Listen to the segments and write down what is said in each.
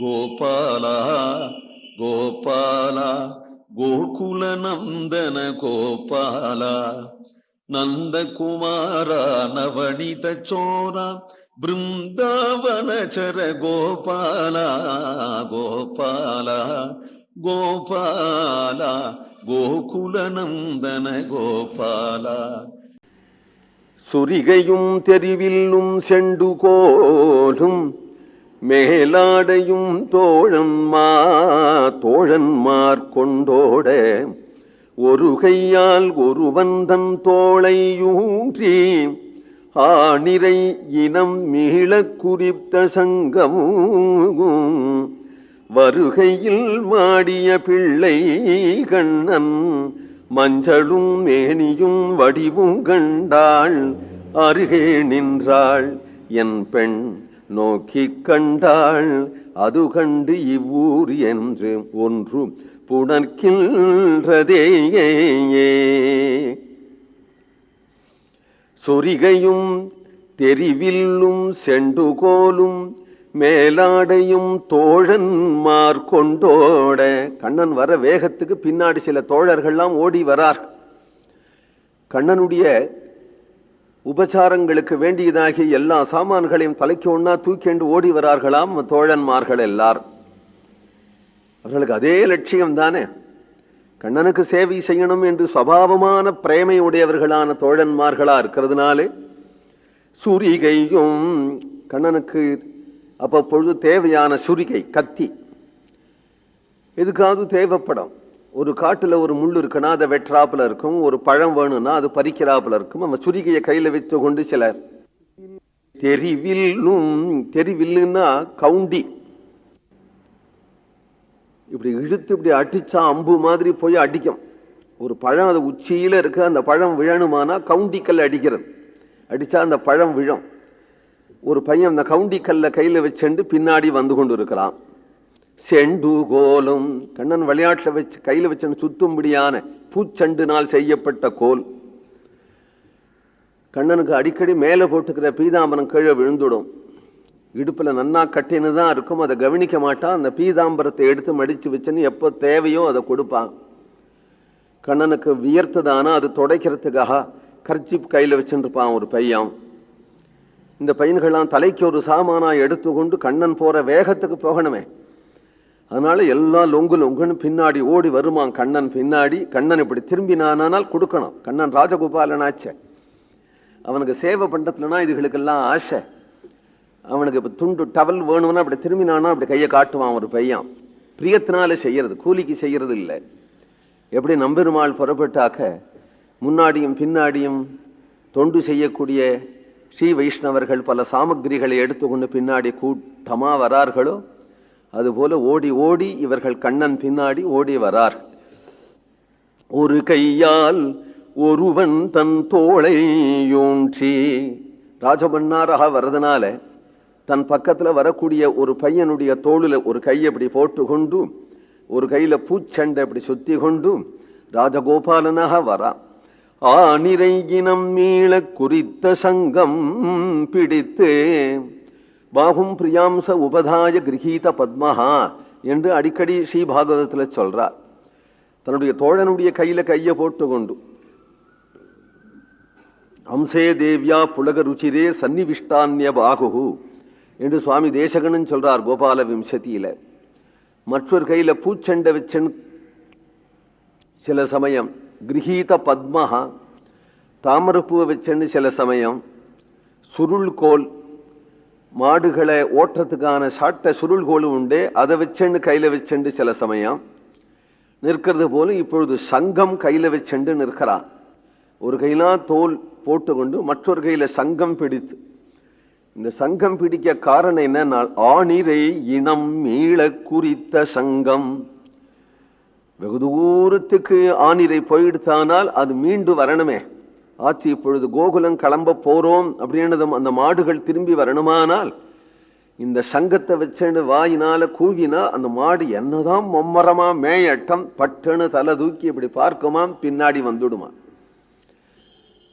ಗೋಪಾಲ ಗೋಪಾಲ ಗೋಕುಲ ನಂದನ ಗೋಪಾಲ ನಂದಕುಮಾರ ನವನಿತ ಚೋರ ಬೃಂದಾವನ ಚರ ಗೋಪಾಲ ಗೋಪಾಲ ಗೋಪಾಲ ಗೋಕುಲ ನಂದನ ಗೋಪಾಲ. சுரிகையும் தெரிவில்லும் செண்டுகோலும் மேலாடையும் தோழன்மார் கொண்டோட ஒரு கையால் ஒருவன் தன் தோளையூன்றி ஆணிரை இனம் மீள குறித்த சங்கம் வருகையில் மாடிய பிள்ளை கண்ணன் மஞ்சளும் மேனியும் வடிவும் கண்டாள் அருகே நின்றாள் என் பெண் நோக்கி கண்டாள் அது கண்டு இவ்வூர் என்று ஒன்று புணர்க்கின்றதே. சொரிகையும் தெரிவில்லும் செண்டுகோலும் மேலாடையும் தோழன்மார் கொண்டோட கண்ணன் வர வேகத்துக்கு பின்னாடி சில தோழர்கள்லாம் ஓடி வரார். கண்ணனுடைய உபச்சாரங்களுக்கு வேண்டியதாகிய எல்லா சாமான்களையும் தலைக்கு ஒன்னா தூக்கிண்டு ஓடி வரார்களாம் தோழன்மார்கள் எல்லார். அவர்களுக்கு அதே லட்சியம் தானே, கண்ணனுக்கு சேவை செய்யணும் என்று சுபாவமான பிரேமை உடையவர்களான தோழன்மார்களா இருக்கிறதுனாலே சுரிகையும் கண்ணனுக்கு அப்பொழுது தேவையான சுரிகை கத்தி எதுக்காவது தேவைப்படும். ஒரு காட்டுல ஒரு முள் இருக்குன்னா அதை வெற்றாப்புல இருக்கும், ஒரு பழம் வேணும்னா அது பறிக்கிறாப்புல இருக்கும். நம்ம சுரிகையை கையில வச்சு கொண்டு சிலர் தெரிவில்லுன்னா கவுண்டி இப்படி இழுத்து இப்படி அடிச்சா அம்பு மாதிரி போய் அடிக்கும். ஒரு பழம் அது உச்சியில இருக்கு, அந்த பழம் விழணுமானா கவுண்டிக்கல் அடிக்கிறது, அடிச்சா அந்த பழம் விழும். ஒரு பையன் அந்த கவுண்டிக்கல்ல கையில வச்சுண்டு பின்னாடி வந்து கொண்டு இருக்கிறான். செண்டு கோலும் கண்ணன் விளையாட்டுல வச்சு கையில வச்சு சுத்தும்படியான பூச்சண்டுனால் செய்யப்பட்ட கோல். கண்ணனுக்கு அடிக்கடி மேல போட்டுக்கிற பீதாம்பரம் கீழே விழுந்துடும். இடுப்புல நன்னா கட்டின்னு தான் இருக்கும், அதை கவனிக்க மாட்டான். அந்த பீதாம்பரத்தை எடுத்து மடிச்சு வச்சுன்னு எப்போ தேவையோ அதை கொடுப்பான். கண்ணனுக்கு வியர்த்ததானா அது துடைக்கிறதுக்காக கர்ச்சிப் கையில வச்சுருப்பான் ஒரு பையன். இந்த பையன்கள்லாம் தலைக்கு ஒரு சாமானா எடுத்துக்கொண்டு கண்ணன் போற வேகத்துக்கு போகணுமே, அதனால எல்லாம் லொங்குன்னு பின்னாடி ஓடி வருமான் கண்ணன் பின்னாடி. கண்ணன் இப்படி திரும்பினானால் கொடுக்கணும். கண்ணன் ராஜகோபாலனாச்ச, அவனுக்கு சேவை பண்றதுலனா இதுகளுக்கெல்லாம் ஆசை. அவனுக்கு இப்ப துண்டு டவல் வேணும்னா அப்படி திரும்பினானா அப்படி கையை காட்டுவான் ஒரு பையன். பிரியத்தினால செய்யறது, கூலிக்கு செய்யறது இல்லை. எப்படி நம்பெருமாள் புறப்பட்டாக்க முன்னாடியும் பின்னாடியும் தொண்டு செய்யக்கூடிய ஸ்ரீ வைஷ்ணவர்கள் பல சாமகிரிகளை எடுத்துக்கொண்டு பின்னாடி கூட்டமா வரார்களோ அதுபோல ஓடி ஓடி இவர்கள் கண்ணன் பின்னாடி ஓடி வரார். ஒரு கையால் ஒருவன் தன் தோளையூன்றி ராஜபன்னாராக வரதுனால தன் பக்கத்துல வரக்கூடிய ஒரு பையனுடைய தோளுல ஒரு கையை அப்படி போட்டு கொண்டு ஒரு கையில பூச்சண்டை அப்படி சுத்தி கொண்டு ராஜகோபாலனாக வரா. ஆனிரையினம் மீள குறித்த சங்கம் பிடித்து பாகும் பிரியாம்ச உபதாய கிரகீத பத்மஹா என்று அடிக்கடி ஸ்ரீ பாகவதத்துல சொல்றார். தன்னுடைய தோழனுடைய கையில கைய போட்டு கொண்டு அம்சே தேவ்யா புலக ருச்சிரே சன்னிவிஷ்டான்ய பாகு என்று சுவாமி தேசகனும் சொல்றார் கோபால விம்சதியில. மற்றொரு கையில பூச்சண்டை வச்சன் சில சமயம் கிரகீத பத்மஹா தாமரப்பூவை வச்சன்னு சில சமயம் சுருள் கோல் மாடுகளை ஓட்டுறதுக்கான சாட்ட சுருள் கோலும் உண்டு, அதை வச்செண்டு கையில வச்செண்டு சில சமயம் நிற்கிறது போல இப்பொழுது சங்கம் கையில வச்செண்டு நிற்கிறான். ஒரு கையிலா தோல் போட்டுக்கொண்டு மற்றொரு கையில சங்கம் பிடித்து. இந்த சங்கம் பிடிக்க காரணம் என்ன, ஆணிரை இனம் மீள குறித்த சங்கம். வெகு தூரத்துக்கு ஆணிரை போயிடுத்தானால் அது மீண்டு வரணுமே. ஆச்சு இப்பொழுது கோகுலம் கிளம்ப போறோம் அப்படின்னதும் அந்த மாடுகள் திரும்பி வரணுமானால் இந்த சங்கத்தை வச்சுன்னு வாயினால கூவினா அந்த மாடு என்னதான் மும்மரமா மேயட்டம் பட்டுன்னு தலை தூக்கி இப்படி பார்க்குமாம், பின்னாடி வந்துடுமா.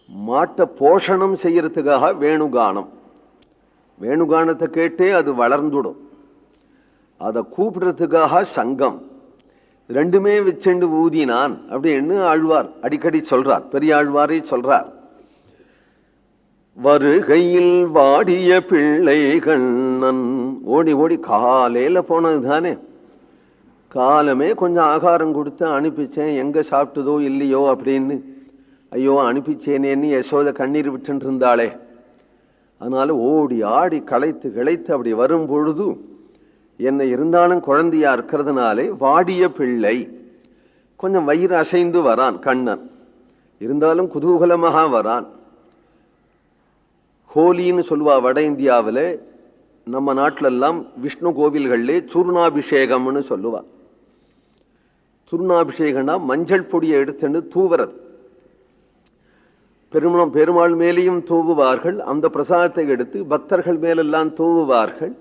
மாட்டை போஷணம் செய்யறதுக்காக வேணுகானம், வேணுகானத்தை கேட்டே அது வளர்ந்துடும். அதை கூப்பிடுறதுக்காக சங்கம் ரெண்டுமே வச்சுண்டு ஊதினான் அப்படின்னு ஆழ்வார் அடிக்கடி சொல்றார். பெரிய ஆழ்வாரே சொல்றார். வருகையில் வாடிய பிள்ளை கண்ணன். ஓடி ஓடி காலையில போனது தானே, காலமே கொஞ்சம் ஆகாரம் கொடுத்து அனுப்பிச்சேன், எங்க சாப்பிட்டதோ இல்லையோ அப்படின்னு. ஐயோ அனுப்பிச்சேனேன்னு யசோத கண்ணீர் விட்டு இருந்தாளே. அதனால ஓடி ஆடி களைத்து கிளைத்து அப்படி வரும் பொழுது என்ன இருந்தாலும் குழந்தையா இருக்கிறதுனாலே வாடிய பிள்ளை, கொஞ்சம் வயிறு அசைந்து வரான் கண்ணன், இருந்தாலும் குதூகலமாக வரான். ஹோலின்னு சொல்லுவா வட இந்தியாவில், நம்ம நாட்டில எல்லாம் விஷ்ணு கோவில்களே சூர்ணாபிஷேகம்னு சொல்லுவா. சூர்ணாபிஷேகம்னா மஞ்சள் பொடியை எடுத்துன்னு தூவுறது. பெருமாள் மேலேயும் தூவுவார்கள், அந்த பிரசாதத்தை எடுத்து பக்தர்கள் மேலெல்லாம் தூவுவார்கள்.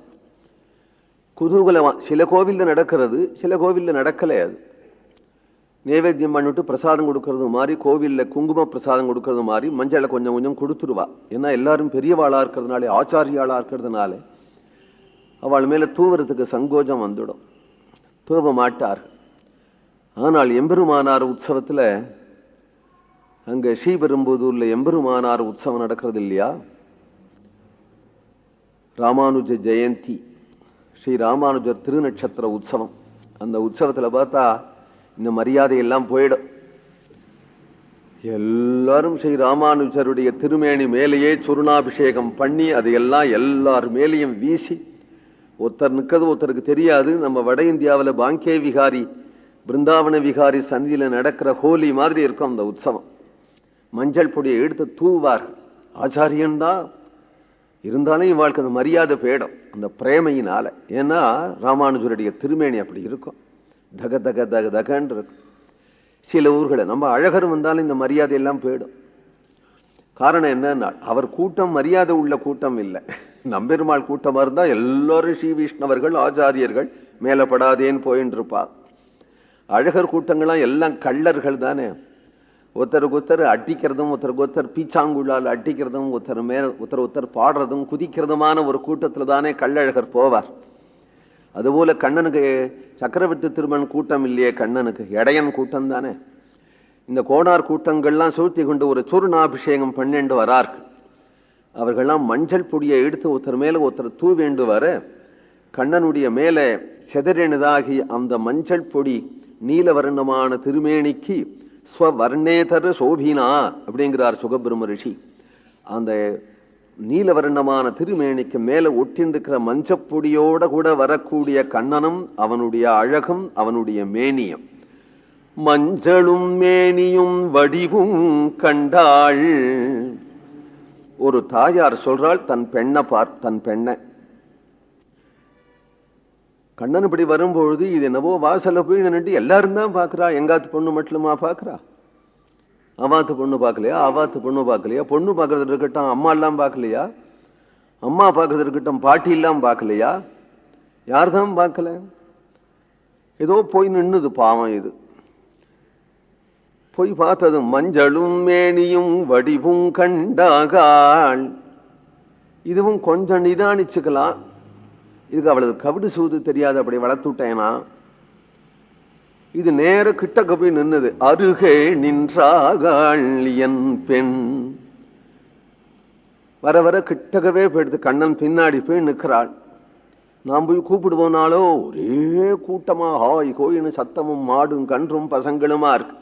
குதூகலமா சில கோவில்ல நடக்கிறது, சில கோவில்ல நடக்கலை. அது நைவேத்தியம் பண்ணிட்டு பிரசாதம் கொடுக்கறது மாதிரி, கோவில்ல குங்கும பிரசாதம் கொடுக்கறது மாதிரி மஞ்சளை கொஞ்சம் கொஞ்சம் கொடுத்துருவா. ஏன்னா எல்லாரும் பெரியவாளா இருக்கிறதுனால, ஆச்சாரியாளா இருக்கிறதுனால அவள் மேல தூவுறதுக்கு சங்கோஜம் வந்துடும், தூவ மாட்டார்கள். ஆனால் எம்பெருமானார் உற்சவத்துல, அங்க ஸ்ரீபெரும்புதூர்ல எம்பெருமானார் உற்சவம் நடக்கிறது இல்லையா, ராமானுஜ ஜெயந்தி, ஸ்ரீ ராமானுஜர் திருநட்சத்திர உற்சவம். அந்த உற்சவத்துல பார்த்தா இந்த மரியாதையெல்லாம் போயிடும். எல்லாரும் ஸ்ரீ ராமானுஜருடைய திருமேனி மேலேயே சுருணாபிஷேகம் பண்ணி அதையெல்லாம் எல்லார் மேலேயும் வீசி, ஒருத்தர் நிற்கிறது ஒருத்தருக்கு தெரியாது. நம்ம வட இந்தியாவில் பாங்கே விகாரி, பிருந்தாவன விகாரி சந்தியில நடக்கிற ஹோலி மாதிரி இருக்கும் அந்த உற்சவம். மஞ்சள் பொடியை எடுத்து தூவார்கள். ஆச்சாரியன்தான் இருந்தாலும் இவாளுக்கு அந்த மரியாதை போயிடும் அந்த பிரேமையினால. ஏன்னா ராமானுஜருடைய திருமேனி அப்படி இருக்கும், தக தக தக தகன்னு இருக்கும். சில ஊர்களை நம்ம அழகர் வந்தாலும் இந்த மரியாதை எல்லாம் போயிடும். காரணம் என்னன்னா, அவர் கூட்டம் மரியாதை உள்ள கூட்டம் இல்லை. நம்பெருமாள் கூட்டமா இருந்தா எல்லாரும் ஸ்ரீ வைஷ்ணவர்கள் ஆச்சாரியர்கள் மேலப்படாதேன்னு போயின்னு இருப்பா. அழகர் கூட்டங்கள்லாம் எல்லாம் கள்ளர்கள் தானே. ஒருத்தருக்கு ஒருத்தர் அட்டிக்கிறதும், ஒருத்தருக்கு ஒருத்தர் பீச்சாங்குழால் அட்டிக்கிறதும், ஒருத்தர் பாடுறதும் குதிக்கிறதுமான ஒரு கூட்டத்துல தானே கள்ளழகர் போவார். அதுபோல கண்ணனுக்கு சக்கரவர்த்தி திருமண் கூட்டம் இல்லையே, கண்ணனுக்கு இடையன் கூட்டம் தானே. இந்த கோடார் கூட்டங்கள்லாம் சூழ்த்தி கொண்டு ஒரு சூர்ணாபிஷேகம் பண்ணிண்டு வரார்கள். அவர்கள்லாம் மஞ்சள் பொடியை எடுத்து ஒருத்தர் மேல ஒருத்தர் தூவேண்டு வர, கண்ணனுடைய மேல செதறினதாகி அந்த மஞ்சள் பொடி நீலவர்ணமான திருமேனிக்கு ஸ்வவர்ணேதர சோபினா அப்படிங்கிறார் சுகபிரம ரிஷி. அந்த நீலவர்ணமான திருமேனிக்கு மேல ஒட்டின்றிருக்கிற மஞ்சப்பொடியோட கூட வரக்கூடிய கண்ணனும் அவனுடைய அழகும் அவனுடைய மேனியும், மஞ்சளும் மேனியும் வடிவும் கண்டாள். ஒரு தாயார் சொல்றாள் தன் பெண்ணை கண்ணன் இப்படி வரும்பொழுது, இது என்னவோ வாசல்ல போய் நின்று எல்லாரும் தான் பாக்குறா. எங்காத்து பொண்ணு மட்டுமா பாக்குறா? அவாத்து பொண்ணு பார்க்கலையா, அவாத்து பொண்ணு பார்க்கலையா? பொண்ணு பார்க்கறது இருக்கட்டும், அம்மா எல்லாம் பார்க்கலையா? அம்மா பார்க்கறது இருக்கட்டும், பாட்டி எல்லாம் பார்க்கலையா? யார்தான் பார்க்கல? ஏதோ போய் நின்னுது பாவம். இது போய் பார்த்தது மஞ்சளும் மேனியும் வடிவும் கண்டாகாள். இதுவும் கொஞ்சம் நிதானிச்சுக்கலாம். இதுக்கு அவளது கவிடு சூது தெரியாது, அப்படி வளர்த்துட்டேனா. இது நேர கிட்டக்க போய் நின்னது. அருகே நின்றாகாள் என் பெண். வர வர கிட்டக்கவே போயிடுது. கண்ணன் பின்னாடி போய் நிற்கிறாள். நாம் போய் கூப்பிடுவோனாலோ ஒரே கூட்டமா ஹாய் கோயின்னு சத்தமும் மாடும் கன்றும் பசங்களுமா இருக்கு.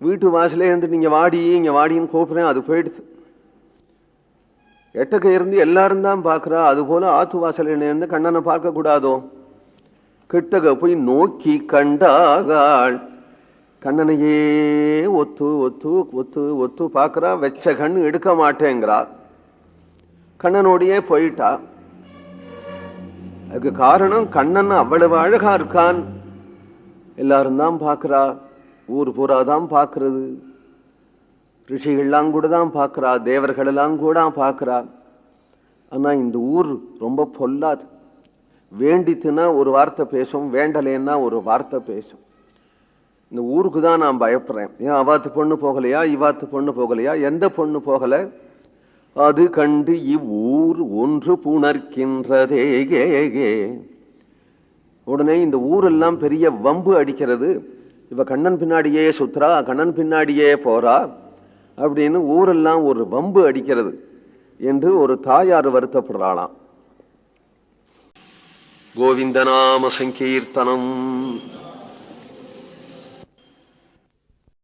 வீட்டு வாசலே இருந்து நீங்க வாடி இங்க வாடின்னு கூப்பிடுறேன், அது போயிடுது. எட்டக்க இருந்து எல்லாரும் தான் பாக்குறா. அது போல ஆத்து வாசல இருந்து கண்ணனை பார்க்க கூடாதோ? கிட்டக போய் நோக்கி கண்டாகாள். கண்ணனையே ஒத்து ஒத்து ஒத்து ஒத்து பாக்குறா. வெச்ச கண் எடுக்க மாட்டேங்கிறா. கண்ணனோடையே போயிட்டா. அதுக்கு காரணம் கண்ணன் அவ்வளவு அழகா இருக்கான். எல்லாரும் தான் பாக்குறா, ஊர் பூராதான் பாக்குறது. ரிஷிகள்லாம் கூட தான் பாக்குறா, தேவர்கள் எல்லாம் கூட பாக்குறா. ஆனா இந்த ஊர் ரொம்ப பொல்லாது. வேண்டித்துனா ஒரு வார்த்தை பேசும், வேண்டலைன்னா ஒரு வார்த்தை பேசும். இந்த ஊருக்கு தான் நான் பயப்படுறேன். ஏன் அவாத்து பொண்ணு போகலையா, இவாத்து பொண்ணு போகலையா? எந்த பொண்ணு போகல? அது கண்டு இவ்வூர் ஒன்று புணர்க்கின்றதே. உடனே இந்த ஊரெல்லாம் பெரிய வம்பு அடிக்கிறது. இவ கண்ணன் பின்னாடியே சுத்ரா, கண்ணன் பின்னாடியே போறா அப்படின்னு ஊரெல்லாம் ஒரு வம்பு அடிக்கிறது என்று ஒரு தாயார் வருத்தப்படுறாளாம். கோவிந்தநாம சங்கீர்த்தனம்.